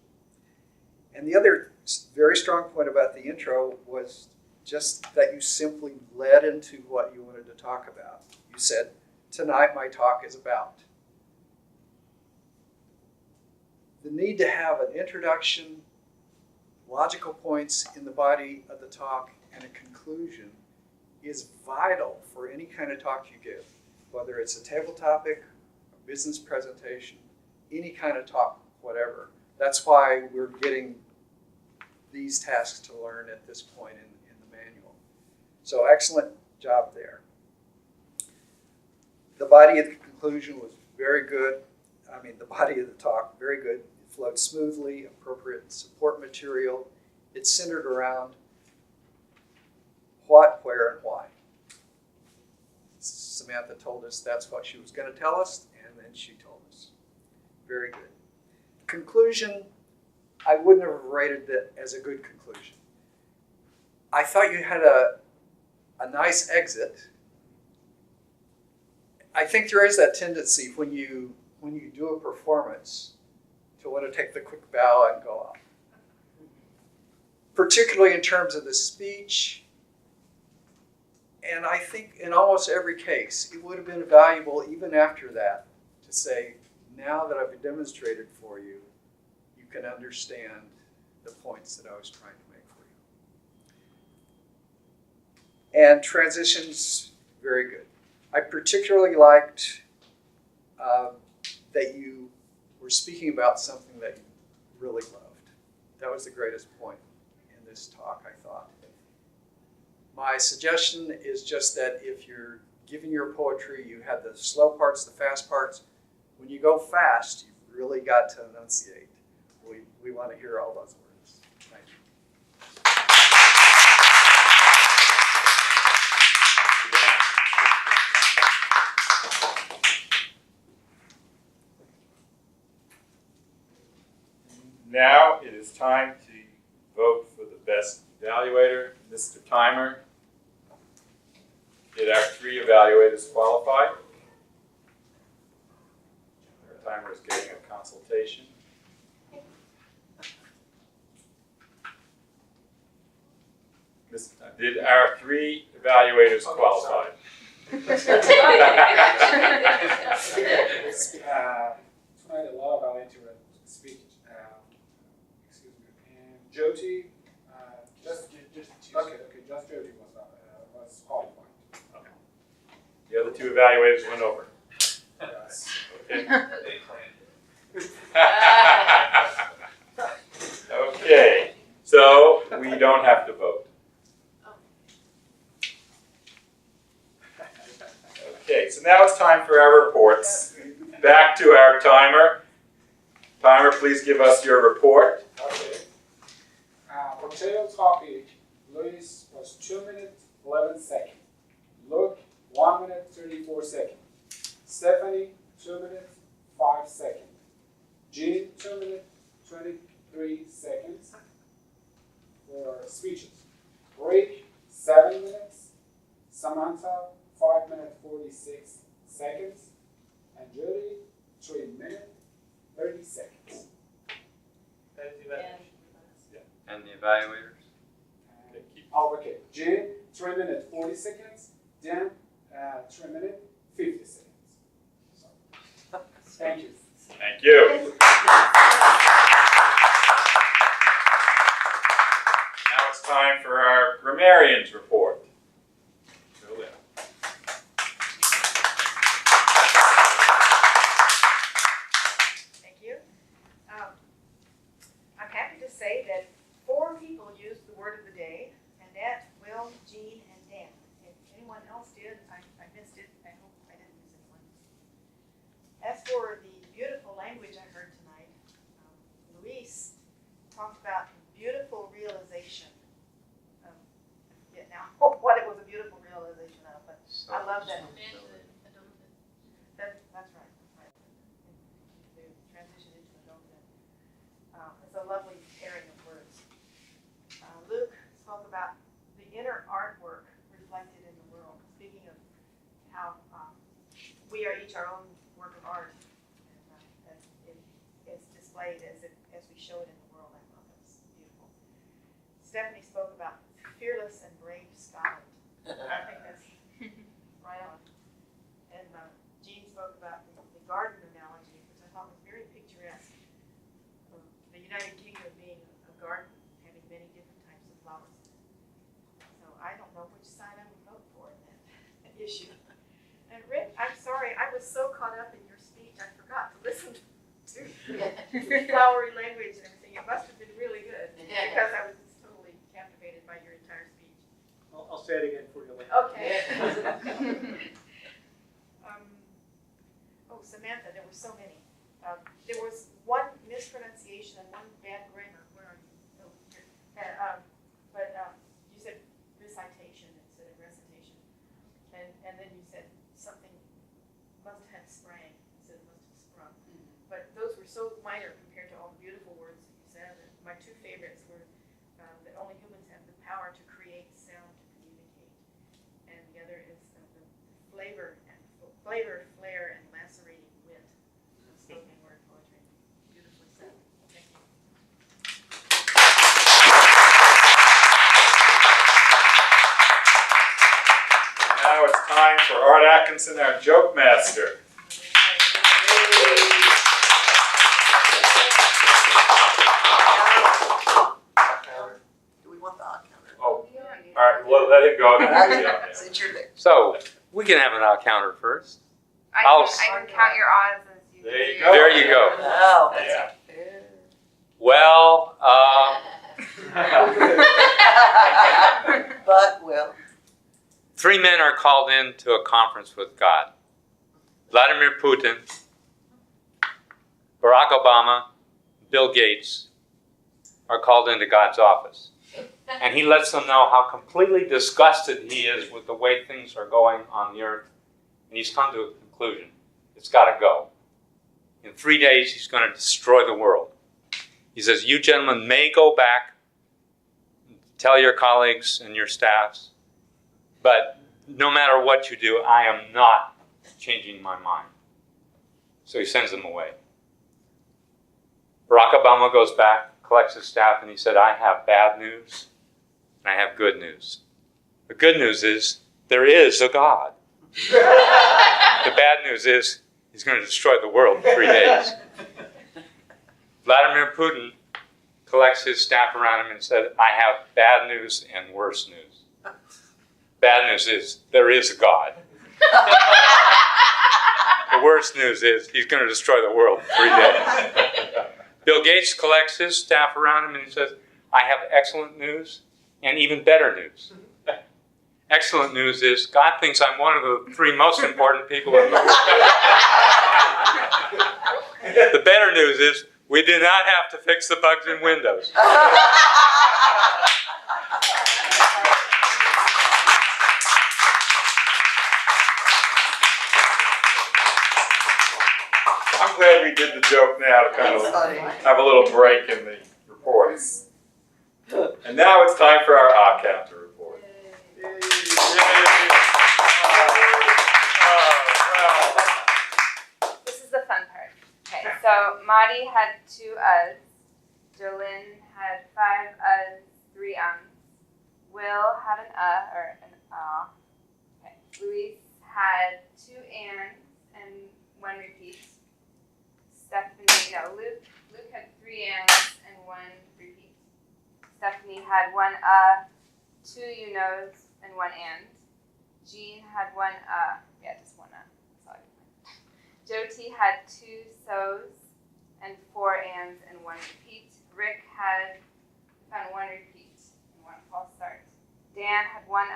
And the other very strong point about the intro was just that you simply led into what you wanted to talk about. You said, tonight my talk is about. The need to have an introduction, logical points in the body of the talk, and a conclusion is vital for any kind of talk you give, whether it's a table topic, a business presentation, any kind of talk, whatever. That's why we're getting these tasks to learn at this point in the manual. So excellent job there. The body of the conclusion was very good. The body of the talk, very good. It flowed smoothly, appropriate support material. It's centered around what, where, and why. Samantha told us that's what she was going to tell us, and then she told us. Very good. Conclusion, I wouldn't have rated that as a good conclusion. I thought you had a nice exit. I think there is that tendency when you do a performance to want to take the quick bow and go off. Particularly in terms of the speech. And I think in almost every case, it would have been valuable even after that to say, now that I've demonstrated for you, you can understand the points that I was trying to make for you. And transitions, very good. I particularly liked that you were speaking about something that you really loved. That was the greatest point in this talk, I thought. My suggestion is just that if you're giving your poetry, you have the slow parts, the fast parts. When you go fast, you've really got to enunciate. We want to hear all those words. Thank you. Now it is time to vote for the best evaluator. Mr. Timer, did our 3 evaluators qualify? Our timer is getting a consultation. Did our 3 evaluators qualify? Tonight a lot about internet speech. Excuse me. And Jyoti, just Jyoti was qualified. Okay. The other two evaluators went over. Yes. Okay. Okay, so we don't have to vote. Okay, so now it's time for our reports. Back to our timer. Timer, please give us your report. Okay. Potato topic, Luis was 2 minutes 11 seconds. Luke 1 minute 34 seconds. Stephanie 2 minutes 5 seconds. Jean 2 minutes 23 seconds for speeches. Rick 7 minutes. Samantha 5 minutes 46 seconds. And Judy 3 minutes 30 seconds. And the evaluators? Okay. Jean 3 minutes 40 seconds. Dan 3 minutes 50 seconds. So, thank you. Thank you. Now it's time for our grammarians report. Go there. Thank you. I'm happy to say that 4 people used the word of the day, Annette, Will, Jean, and Dan. If anyone else did, I missed it. I hope I didn't miss anyone. As for the beautiful language I heard tonight, Luis talked about beautiful realization. I forget now what it was a beautiful realization of, but I love that. That's right. The transition into adulthood. It's a lovely pairing of words. Luke spoke about the inner artwork reflected in the world, speaking of how we are each our own work of art, and it's displayed as we show it in the world. I thought that was beautiful. Stephanie spoke about fearless and brave Scotland. I think that's right on. And Jean spoke about the garden analogy, which I thought was very picturesque. The United Kingdom being a garden, having many different types of flowers. So I don't know which side I would vote for in that issue. And Rick, I'm sorry, I was so caught up in your speech, I forgot to listen to flowery language and everything. It must have been really good, because I was just totally captivated by your entire speech. I'll say it again for you later. Okay. Samantha, there were so many. There was one mispronunciation and one bad grammar. Where are you? Oh, here. But you said recitation instead of recitation. And then you said something must have sprang instead of must have sprung. But those were so minor compared to all the beautiful words that you said. And my 2 favorites were that only humans have the power to create sound to communicate. And the other is the flavor, flair, and lacerating wit of spoken word poetry. Beautifully said. Thank you. Now it's time for Art Atkinson, our joke master. Do we want the odd counter? Oh, all right, well, let him go. Since you're there. So, we can have an odd counter first. I can count your odds as you. There you go. There you go. Oh, that's Yeah. Well, But, well. 3 men are called in to a conference with God. Vladimir Putin, Barack Obama, Bill Gates are called into God's office. And he lets them know how completely disgusted he is with the way things are going on the earth. And he's come to a conclusion. It's got to go. In 3 days, he's going to destroy the world. He says, you gentlemen may go back, tell your colleagues and your staffs, but no matter what you do, I am not changing my mind. So he sends them away. Barack Obama goes back, collects his staff, and he said, I have bad news and I have good news. The good news is there is a God. The bad news is he's going to destroy the world in 3 days. Vladimir Putin collects his staff around him and said, I have bad news and worse news. Bad news is there is a God. The worst news is he's going to destroy the world in 3 days. Bill Gates collects his staff around him and he says, I have excellent news and even better news. Excellent news is God thinks I'm one of the 3 most important people in the world. The better news is we do not have to fix the bugs in Windows. I'm glad we did the joke now to kind of have a little break in the reports. And now it's time for our counter report. This is the fun part. Okay, so Madi had 2 uhs, Jolyn had 5 uhs, 3 ums, Will had an or an ah. Okay, Luis had 2 ands and 1 repeat. Luke had 3 ands and 1 repeat. Stephanie had 1 2 you knows and 1 and. Jean had 1 just 1 sorry. Jyoti had 2 so's and 4 ands and 1 repeat. Rick had found 1 repeat and 1 false start. Dan had 1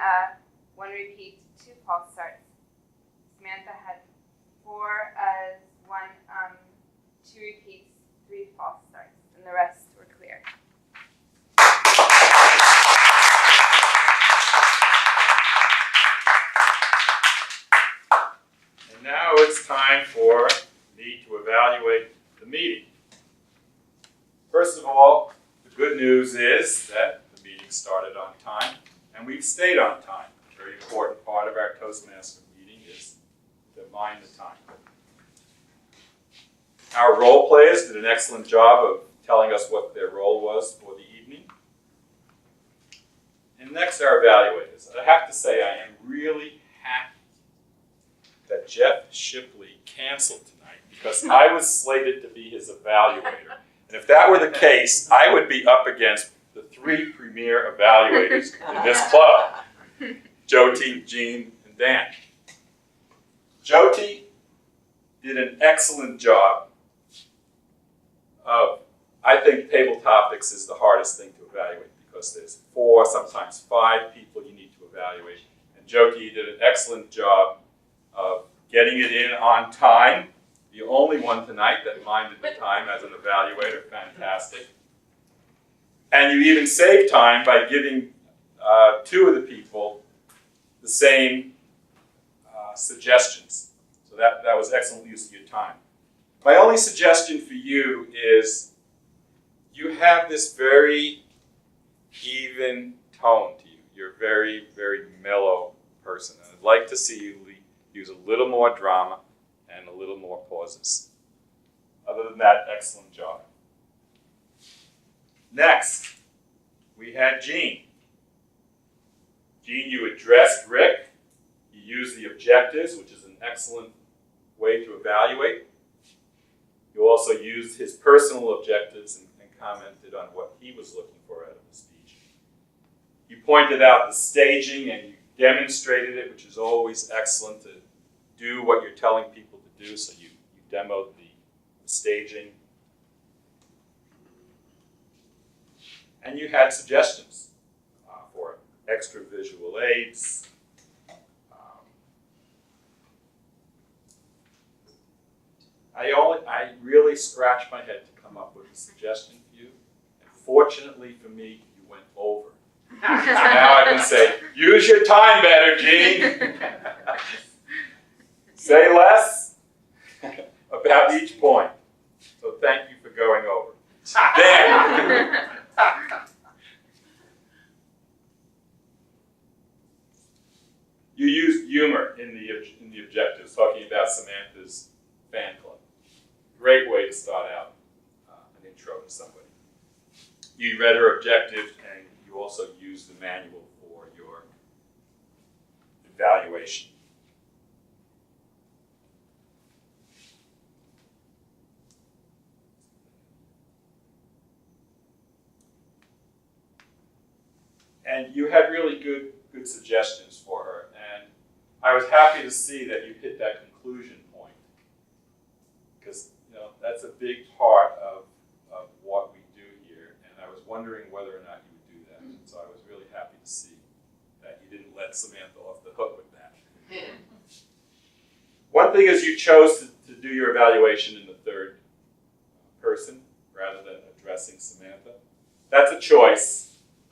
1 repeat, 2 false starts. Samantha had 4 1 2 repeats, 3 false starts, and the rest were clear. And now it's time for me to evaluate the meeting. First of all, the good news is that the meeting started on time, and we've stayed on time. A very important part of our Toastmaster meeting is to mind the time. Our role players did an excellent job of telling us what their role was for the evening. And next, our evaluators. I have to say I am really happy that Jeff Shipley canceled tonight because I was slated to be his evaluator. And if that were the case, I would be up against the 3 premier evaluators in this club, Jyoti, Jean, and Dan. Jyoti did an excellent job of, I think table topics is the hardest thing to evaluate because there's 4, sometimes 5 people you need to evaluate. And Jyoti did an excellent job of getting it in on time. The only one tonight that minded the time as an evaluator, fantastic. And you even saved time by giving 2 of the people the same suggestions. So that was excellent use of your time. My only suggestion for you is you have this very even tone to you. You're a very, very mellow person. And I'd like to see you use a little more drama and a little more pauses. Other than that, excellent job. Next, we had Jean. Jean, you addressed Rick. You used the objectives, which is an excellent way to evaluate. You also used his personal objectives and commented on what he was looking for out of the speech. You pointed out the staging and you demonstrated it, which is always excellent to do what you're telling people to do. So you demoed the staging. And you had suggestions for extra visual aids. I really scratched my head to come up with a suggestion for you. And fortunately for me, you went over. So now I can say, use your time better, Gene. Say less about each point. So thank you for going over. Dan. You used humor in the objectives, talking about Samantha's fan club. Great way to start out an intro to somebody. You read her objectives and you also used the manual for your evaluation. And you had really good suggestions for her. And I was happy to see that you hit that conclusion point. Because that's a big part of what we do here. And I was wondering whether or not you would do that. And so I was really happy to see that you didn't let Samantha off the hook with that. One thing is you chose to do your evaluation in the third person rather than addressing Samantha. That's a choice.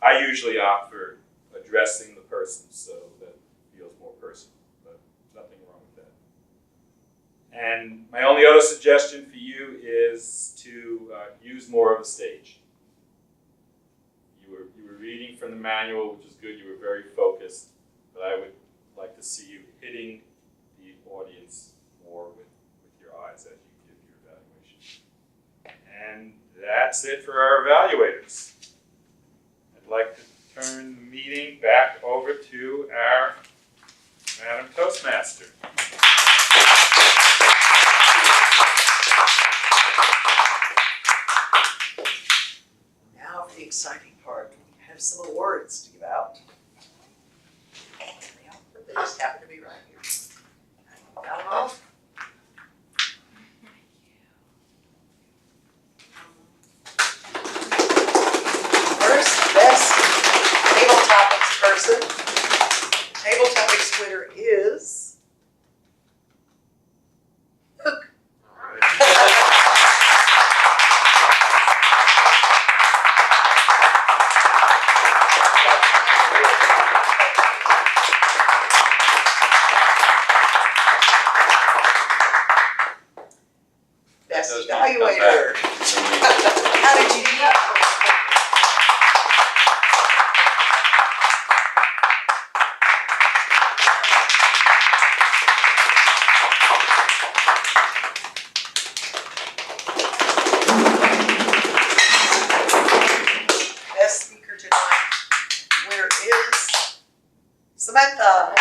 I usually opt for addressing the person so that it feels more personal, but nothing wrong with that. And my only other suggestion for you is to use more of the stage. You were reading from the manual, which is good. You were very focused, but I would like to see you hitting the audience more with your eyes as you give your evaluation. And that's it for our evaluators. I'd like to turn the meeting back over to our Madam Toastmaster. Now for the exciting part. We have some awards to give out. They just happen to be right here. Got them all? First, best table topics person. Table topics winner is Hook. Best evaluator. How did you do that? Best speaker tonight, winner is Samantha.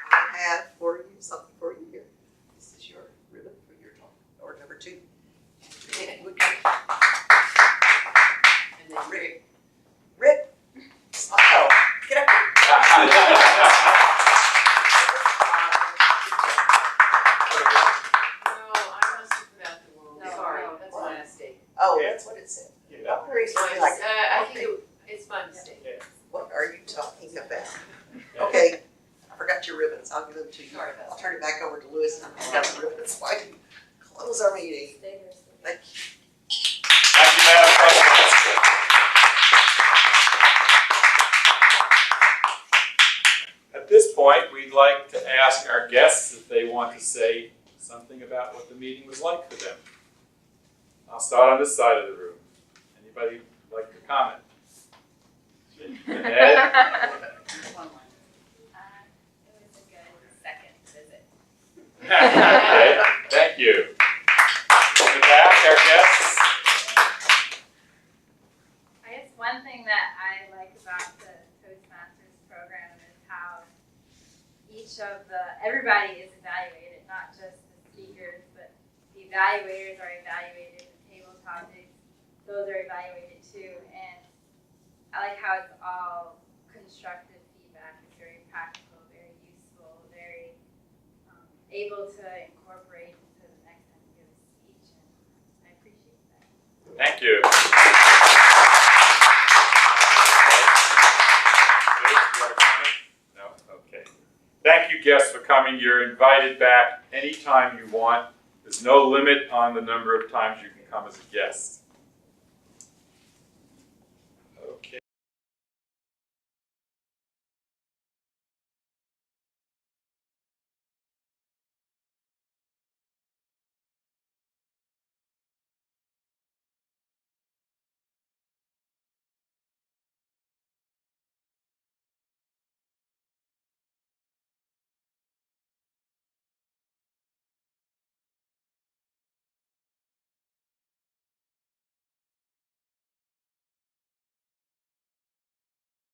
I have for you something for you here. This is your ribbon for your talk, or number 2. And then Rick, smile, get up here. Oh, that's what it said. I'm very sorry, like, It's my mistake. what are you talking about? Okay, I forgot your ribbons, I'll give them to you. I'll turn it back over to Louis, and I've got the ribbons, so I can close our meeting. Thank you. Thank you, Madam President. At this point, we'd like to ask our guests if they want to say something about what the meeting was like for them. I'll start on this side of the room. Anybody like to comment? Ed? It was a good second visit. Okay, thank you. With that, our guests. I guess one thing that I like about the Toastmasters program is how everybody is evaluated, not just the speakers, but the evaluators are evaluated, the table topics, those are evaluated too. And I like how it's all constructive feedback. It's very practical, very useful, very able to incorporate into the next time you give a speech, and I appreciate that. Thank you. No? Okay. Thank you, guests, for coming. You're invited back anytime you want. There's no limit on the number of times you can come as a guest.